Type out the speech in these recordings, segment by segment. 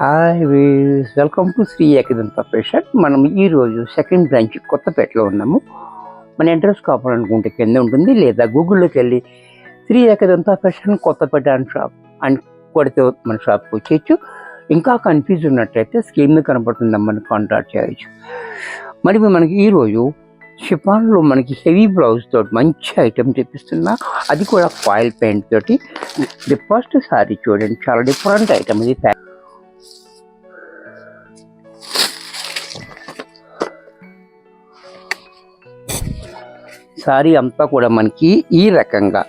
Hi welcome to Shri Ekadanta fashion. మనం ఈరోజు second branch కొత్తపేటలో ఉన్నాము. మన అడ్రస్ కావాలనుకుంటే కింద ఉంటుంది, లేదా గూగుల్లోకి వెళ్ళి శ్రీ ఏకదంత ఫ్యాషన్ కొత్తపేట అని షాప్ అని కొడితే మన షాప్కి వచ్చేయచ్చు. ఇంకా కన్ఫ్యూజ్ ఉన్నట్టయితే స్క్రీన్ మీద కనపడుతుంది, మనకి కాంటాక్ట్ చేయొచ్చు. మరి మనకి ఈరోజు షిఫాన్లో మనకి హెవీ బ్లౌజ్ తోటి మంచి ఐటెం చూపిస్తున్నా, అది కూడా ఫాయిల్ పెయింట్ తోటి. ది ఫస్ట్ సారీ చూడండి, చాలా డిఫరెంట్ ఐటమ్ ఇది. సారీ అంతా కూడా మనకి ఈ రకంగా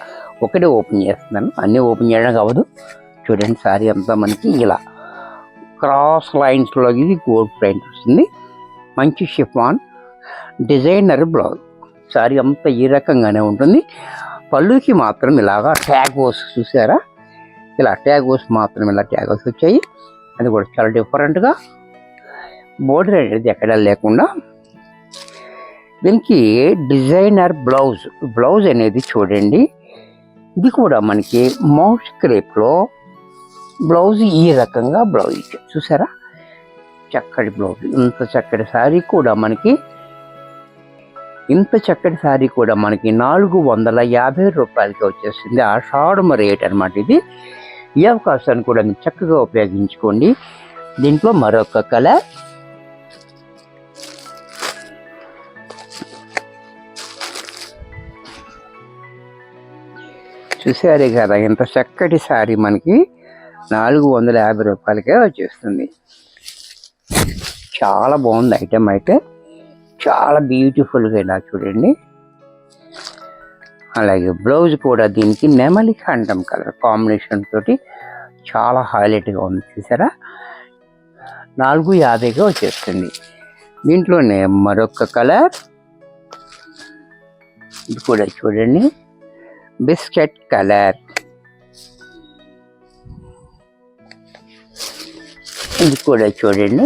ఒకటే ఓపెన్ చేస్తున్నాను, అన్నీ ఓపెన్ చేయడం కావదు. చూడండి, సారీ అంతా మనకి ఇలా క్రాస్ లైన్స్లో ఇది గోల్డ్ పెయింట్ వస్తుంది. మంచి షిఫాన్ డిజైనర్ బ్లౌజ్. సారీ అంతా ఈ రకంగానే ఉంటుంది. పళ్ళుకి మాత్రం ఇలాగా ట్యాగోస్ చూసారా, ఇలా ట్యాగోస్ మాత్రం ఇలా ట్యాగోస్ వచ్చాయి. అది కూడా చాలా డిఫరెంట్గా, బోర్డర్ అనేది ఎక్కడ లేకుండా. దీనికి డిజైనర్ బ్లౌజ్ అనేది చూడండి, ఇది కూడా మనకి మౌస్ క్రేప్లో బ్లౌజ్ ఈ రకంగా బ్లౌజ్ ఇచ్చారు చూసారా. చక్కటి బ్లౌజ్, ఇంత చక్కటి శారీ కూడా మనకి 450 రూపాయలకి వచ్చేస్తుంది. ఆషాఢం రేట్ అనమాట ఇది. ఈ అవకాశాన్ని కూడా మీరు చక్కగా ఉపయోగించుకోండి. దీంట్లో మరొక కలర్, చూసారే కదా, ఇంత చక్కటి శారీ మనకి 450 రూపాయలకే వచ్చేస్తుంది. చాలా బాగుంది ఐటెం, అయితే చాలా బ్యూటిఫుల్గా ఇలా చూడండి. అలాగే బ్లౌజ్ కూడా దీనికి నెమలి కంఠం కలర్ కాంబినేషన్ తోటి చాలా హైలైట్గా ఉంది చూసారా. 450గా వచ్చేస్తుంది. దీంట్లోనే మరొక కలర్, ఇది కూడా చూడండి, బిస్కెట్ కలర్. ఇది కూడా చూడండి,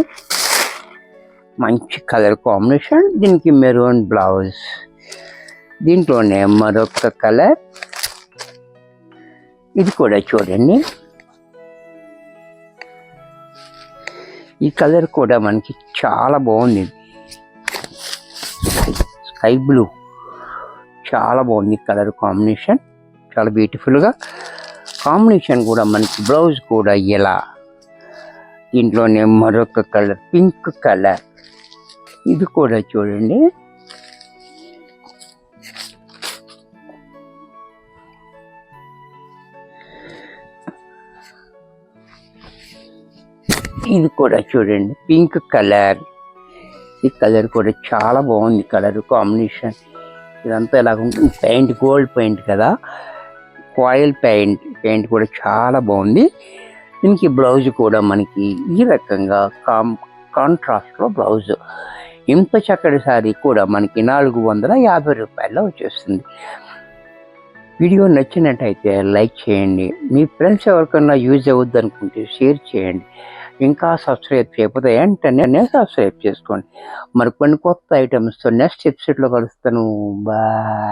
మంచి కలర్ కాంబినేషన్. దీనికి మెరూన్ బ్లౌజ్. దీంట్లోనే మరొక కలర్, ఇది కూడా చూడండి. ఈ కలర్ కూడా మనకి చాలా బాగుంది, స్కై బ్లూ. చాలా బాగుంది కలర్ కాంబినేషన్, చాలా బ్యూటిఫుల్గా కాంబినేషన్ కూడా. మనకి బ్లౌజ్ కూడా ఇలా. దీంట్లోనే మరొక కలర్, పింక్ కలర్. ఇది కూడా చూడండి, ఇది కూడా చూడండి, పింక్ కలర్. ఈ కలర్ కూడా చాలా బాగుంది కలర్ కాంబినేషన్. ఇదంతా ఎలాగ ఉంటుంది, పెయింట్ గోల్డ్ పెయింట్ కదా, ఫాయిల్ పెయింట్ కూడా చాలా బాగుంది. దీనికి బ్లౌజ్ కూడా మనకి ఈ రకంగా కాంట్రాస్ట్లో బ్లౌజ్. ఇంత చక్కటి శారీ కూడా మనకి 450 రూపాయల్లో వచ్చేస్తుంది. వీడియో నచ్చినట్టయితే లైక్ చేయండి, మీ ఫ్రెండ్స్ ఎవరికన్నా యూజ్ అవుద్ది అనుకుంటే షేర్ చేయండి. ఇంకా సబ్స్క్రైబ్ చేయకపోతే వెంటనే సబ్స్క్రైబ్ చేసుకోండి. మరి కొన్ని కొత్త ఐటమ్స్తో నెక్స్ట్ ఎపిసోడ్లో కలుస్తాను. బాయ్.